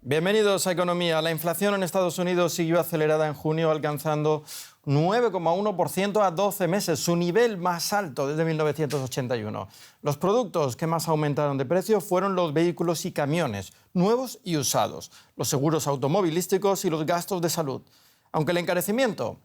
Bienvenidos a Economía. La inflación en Estados Unidos siguió acelerada en junio, alcanzando 9,1% a 12 meses, su nivel más alto desde 1981. Los productos que más aumentaron de precio fueron los vehículos y camiones, nuevos y usados, los seguros automovilísticos y los gastos de salud. Aunque el encarecimiento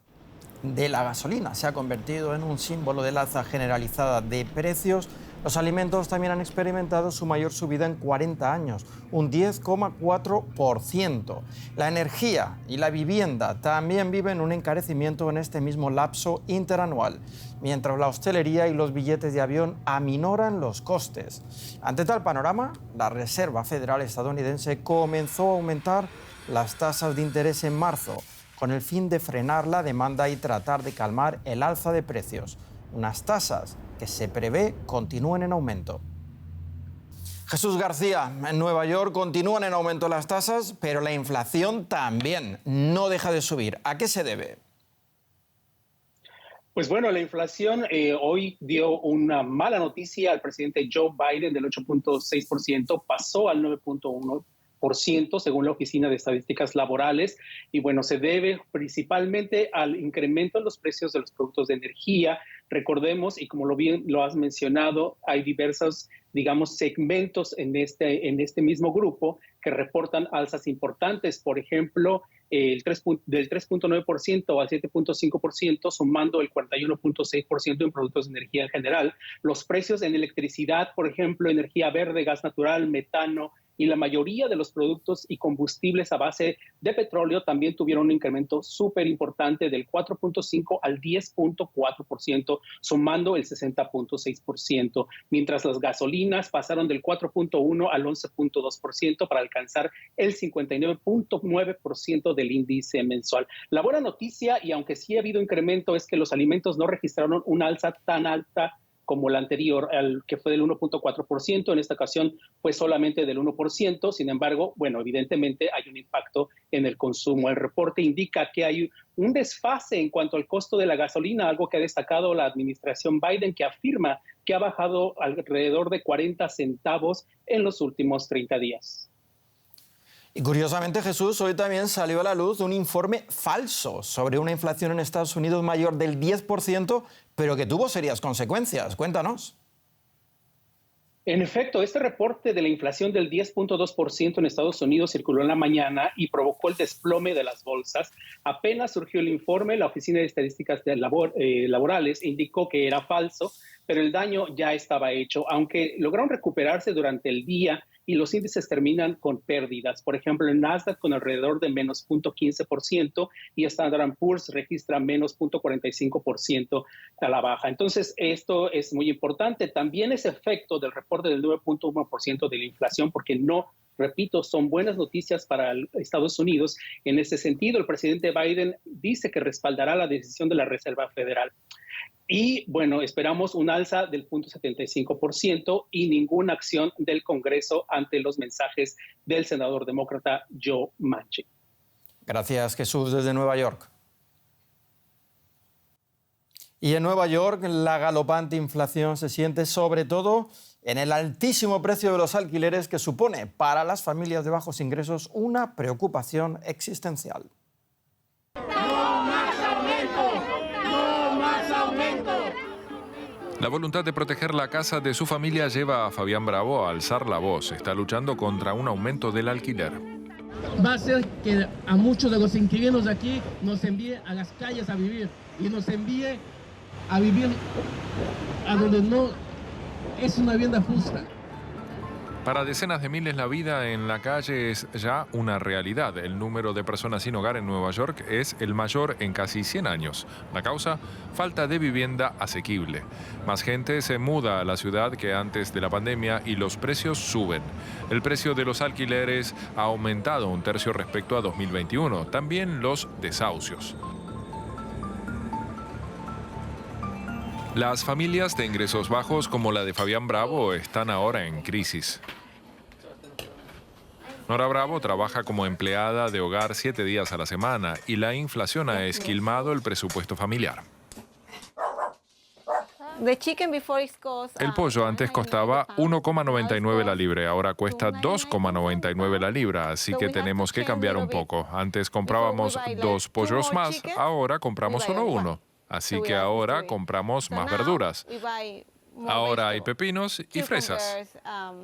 de la gasolina se ha convertido en un símbolo del alza generalizada de precios, los alimentos también han experimentado su mayor subida en 40 años, un 10,4%. La energía y la vivienda también viven un encarecimiento en este mismo lapso interanual, mientras la hostelería y los billetes de avión aminoran los costes. Ante tal panorama, la Reserva Federal estadounidense comenzó a aumentar las tasas de interés en marzo, con el fin de frenar la demanda y tratar de calmar el alza de precios. Unas tasas que se prevé continúen en aumento. Jesús García, en Nueva York continúan en aumento las tasas, pero la inflación también no deja de subir. ¿A qué se debe? Pues bueno, la inflación hoy dio una mala noticia al presidente Joe Biden del 8,6%, pasó al 9,1%. Según la Oficina de Estadísticas Laborales, y bueno, se debe principalmente al incremento en los precios de los productos de energía. Recordemos, y como lo has mencionado, hay diversos, digamos, segmentos en este mismo grupo que reportan alzas importantes. Por ejemplo, del 3,9% al 7,5%, sumando el 41,6% en productos de energía en general. Los precios en electricidad, por ejemplo, energía verde, gas natural, metano, y la mayoría de los productos y combustibles a base de petróleo también tuvieron un incremento súper importante del 4,5% al 10,4%, sumando el 60,6%, mientras las gasolinas pasaron del 4,1% al 11,2% para alcanzar el 59,9% del índice mensual. La buena noticia, y aunque sí ha habido incremento, es que los alimentos no registraron una alza tan alta como la anterior, que fue del 1,4%. En esta ocasión fue solamente del 1%. Sin embargo, bueno, evidentemente hay un impacto en el consumo. El reporte indica que hay un desfase en cuanto al costo de la gasolina, algo que ha destacado la administración Biden, que afirma que ha bajado alrededor de 40 centavos en los últimos 30 días. Y curiosamente, Jesús, hoy también salió a la luz un informe falso sobre una inflación en Estados Unidos mayor del 10%, pero que tuvo serias consecuencias. Cuéntanos. En efecto, este reporte de la inflación del 10,2% en Estados Unidos circuló en la mañana y provocó el desplome de las bolsas. Apenas surgió el informe, la Oficina de Estadísticas Laborales indicó que era falso, pero el daño ya estaba hecho, aunque lograron recuperarse durante el día y los índices terminan con pérdidas. Por ejemplo, el Nasdaq con alrededor de menos 0,15% y Standard & Poor's registra menos 0,45% a la baja. Entonces, esto es muy importante. También ese efecto del reporte del 9,1% de la inflación, porque no, repito, son buenas noticias para Estados Unidos. En ese sentido, el presidente Biden dice que respaldará la decisión de la Reserva Federal. Y bueno, esperamos un alza del 0,75% y ninguna acción del Congreso ante los mensajes del senador demócrata Joe Manchin. Gracias, Jesús, desde Nueva York. Y en Nueva York, la galopante inflación se siente sobre todo en el altísimo precio de los alquileres, que supone para las familias de bajos ingresos una preocupación existencial. La voluntad de proteger la casa de su familia lleva a Fabián Bravo a alzar la voz. Está luchando contra un aumento del alquiler. Va a hacer que a muchos de los inquilinos de aquí nos envíe a las calles a vivir y nos envíe a vivir a donde no es una vivienda justa. Para decenas de miles la vida en la calle es ya una realidad. El número de personas sin hogar en Nueva York es el mayor en casi 100 años. La causa, falta de vivienda asequible. Más gente se muda a la ciudad que antes de la pandemia y los precios suben. El precio de los alquileres ha aumentado 1/3 respecto a 2021. También los desahucios. Las familias de ingresos bajos como la de Fabián Bravo están ahora en crisis. Nora Bravo trabaja como empleada de hogar 7 días a la semana y la inflación ha esquilmado el presupuesto familiar. El pollo antes costaba 1,99 la libra, ahora cuesta 2,99 la libra, así que tenemos que cambiar un poco. Antes comprábamos 2 pollos más, ahora compramos solo uno. Así que ahora compramos más verduras. Ahora hay pepinos y fresas.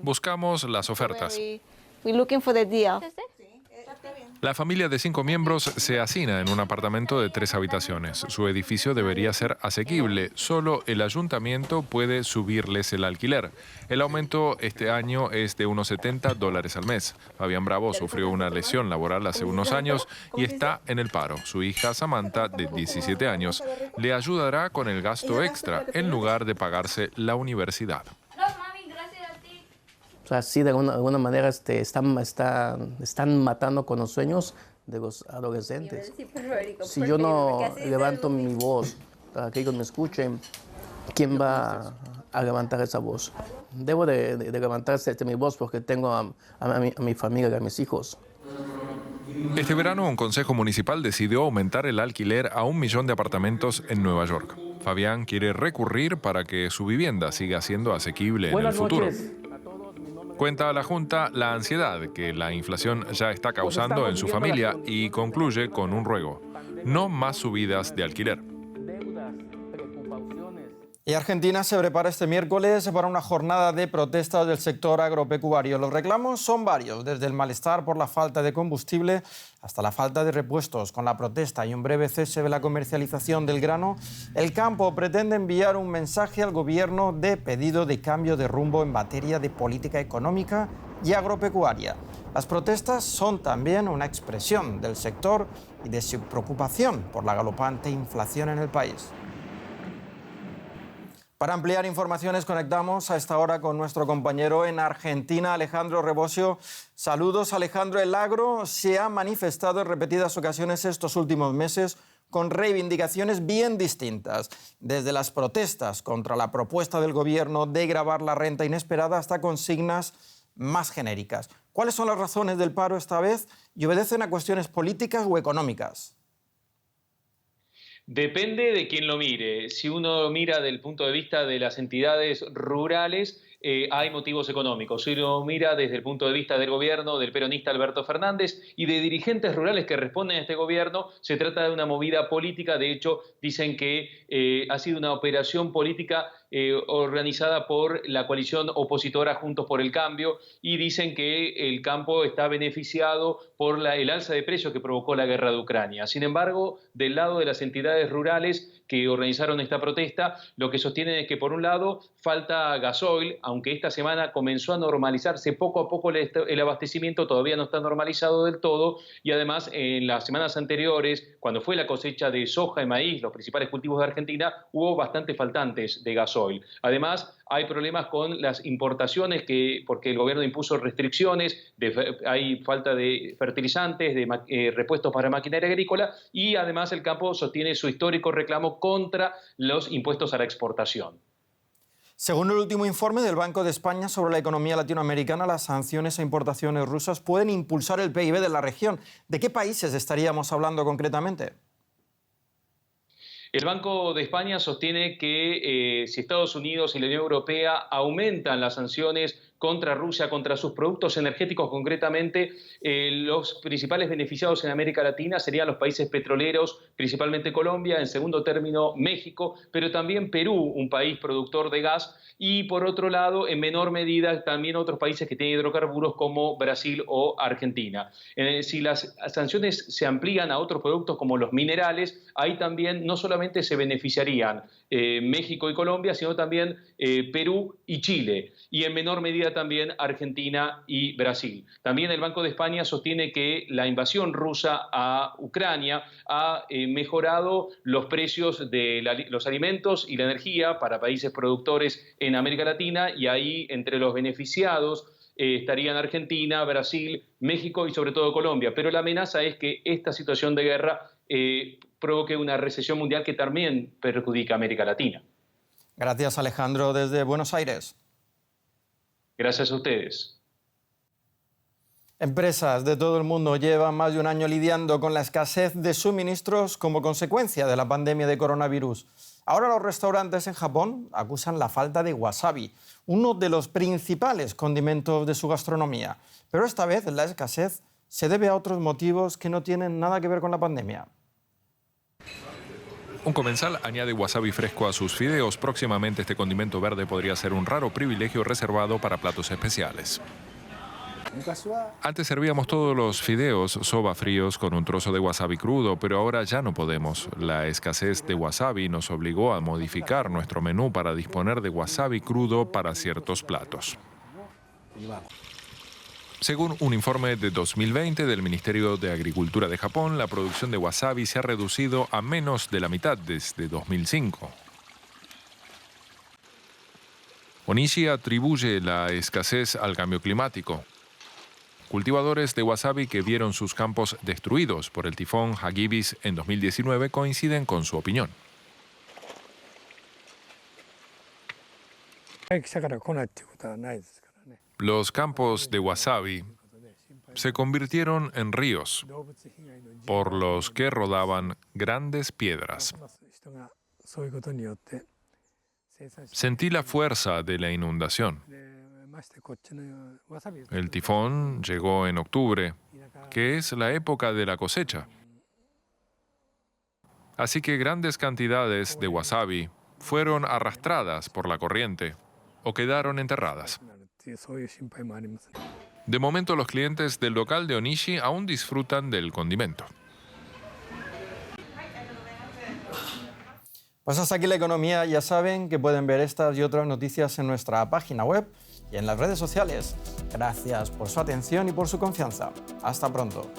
Buscamos las ofertas. La familia de 5 miembros se hacina en un apartamento de 3 habitaciones. Su edificio debería ser asequible. Solo el ayuntamiento puede subirles el alquiler. El aumento este año es de unos $70 al mes. Fabián Bravo sufrió una lesión laboral hace unos años y está en el paro. Su hija Samantha, de 17 años, le ayudará con el gasto extra en lugar de pagarse la universidad. O sea, sí, de alguna manera están matando con los sueños de los adolescentes. Si yo no levanto mi voz para que ellos me escuchen, ¿quién va a levantar esa voz? Debo de levantarse mi voz porque tengo a mi familia y a mis hijos. Este verano, un consejo municipal decidió aumentar el alquiler a 1 millón de apartamentos en Nueva York. Fabián quiere recurrir para que su vivienda siga siendo asequible en el futuro. Cuenta a la Junta la ansiedad que la inflación ya está causando en su familia y concluye con un ruego: no más subidas de alquiler. Y Argentina se prepara este miércoles para una jornada de protestas del sector agropecuario. Los reclamos son varios, desde el malestar por la falta de combustible hasta la falta de repuestos. Con la protesta y un breve cese de la comercialización del grano, el campo pretende enviar un mensaje al gobierno de pedido de cambio de rumbo en materia de política económica y agropecuaria. Las protestas son también una expresión del sector y de su preocupación por la galopante inflación en el país. Para ampliar informaciones conectamos a esta hora con nuestro compañero en Argentina, Alejandro Rebosio. Saludos, Alejandro. El agro se ha manifestado en repetidas ocasiones estos últimos meses con reivindicaciones bien distintas, desde las protestas contra la propuesta del gobierno de gravar la renta inesperada hasta consignas más genéricas. ¿Cuáles son las razones del paro esta vez y obedecen a cuestiones políticas o económicas? Depende de quién lo mire. Si uno mira del punto de vista de las entidades rurales, hay motivos económicos. Si uno mira desde el punto de vista del gobierno del peronista Alberto Fernández y de dirigentes rurales que responden a este gobierno, se trata de una movida política. De hecho, dicen que ha sido una operación política organizada por la coalición opositora Juntos por el Cambio, y dicen que el campo está beneficiado por el alza de precios que provocó la guerra de Ucrania. Sin embargo, del lado de las entidades rurales que organizaron esta protesta, lo que sostienen es que, por un lado, falta gasoil, aunque esta semana comenzó a normalizarse poco a poco el abastecimiento, todavía no está normalizado del todo, y además en las semanas anteriores, cuando fue la cosecha de soja y maíz, los principales cultivos de Argentina, hubo bastantes faltantes de gasoil. Además, hay problemas con las importaciones porque el gobierno impuso restricciones, hay falta de fertilizantes, de repuestos para maquinaria agrícola, y además el campo sostiene su histórico reclamo contra los impuestos a la exportación. Según el último informe del Banco de España sobre la economía latinoamericana, las sanciones a importaciones rusas pueden impulsar el PIB de la región. ¿De qué países estaríamos hablando concretamente? El Banco de España sostiene que si Estados Unidos y la Unión Europea aumentan las sanciones contra Rusia, contra sus productos energéticos concretamente, los principales beneficiados en América Latina serían los países petroleros, principalmente Colombia, en segundo término México, pero también Perú, un país productor de gas, y por otro lado, en menor medida, también otros países que tienen hidrocarburos como Brasil o Argentina. Si las sanciones se amplían a otros productos como los minerales, ahí también no solamente se beneficiarían México y Colombia, sino también Perú y Chile, y en menor medida también Argentina y Brasil. También el Banco de España sostiene que la invasión rusa a Ucrania ha mejorado los precios de los alimentos y la energía para países productores en América Latina, y ahí entre los beneficiados estarían Argentina, Brasil, México y sobre todo Colombia. Pero la amenaza es que esta situación de guerra provoque una recesión mundial que también perjudica a América Latina. Gracias, Alejandro, desde Buenos Aires. Gracias a ustedes. Empresas de todo el mundo llevan más de un año lidiando con la escasez de suministros como consecuencia de la pandemia de coronavirus. Ahora los restaurantes en Japón acusan la falta de wasabi, uno de los principales condimentos de su gastronomía. Pero esta vez la escasez se debe a otros motivos que no tienen nada que ver con la pandemia. Un comensal añade wasabi fresco a sus fideos. Próximamente este condimento verde podría ser un raro privilegio reservado para platos especiales. Antes servíamos todos los fideos soba fríos con un trozo de wasabi crudo, pero ahora ya no podemos. La escasez de wasabi nos obligó a modificar nuestro menú para disponer de wasabi crudo para ciertos platos. Según un informe de 2020 del Ministerio de Agricultura de Japón, la producción de wasabi se ha reducido a menos de la mitad desde 2005. Onishi atribuye la escasez al cambio climático. Cultivadores de wasabi que vieron sus campos destruidos por el tifón Hagibis en 2019 coinciden con su opinión. Los campos de wasabi se convirtieron en ríos, por los que rodaban grandes piedras. Sentí la fuerza de la inundación. El tifón llegó en octubre, que es la época de la cosecha. Así que grandes cantidades de wasabi fueron arrastradas por la corriente o quedaron enterradas. De momento, los clientes del local de Onishi aún disfrutan del condimento. Pues hasta aquí la economía. Ya saben que pueden ver estas y otras noticias en nuestra página web y en las redes sociales. Gracias por su atención y por su confianza. Hasta pronto.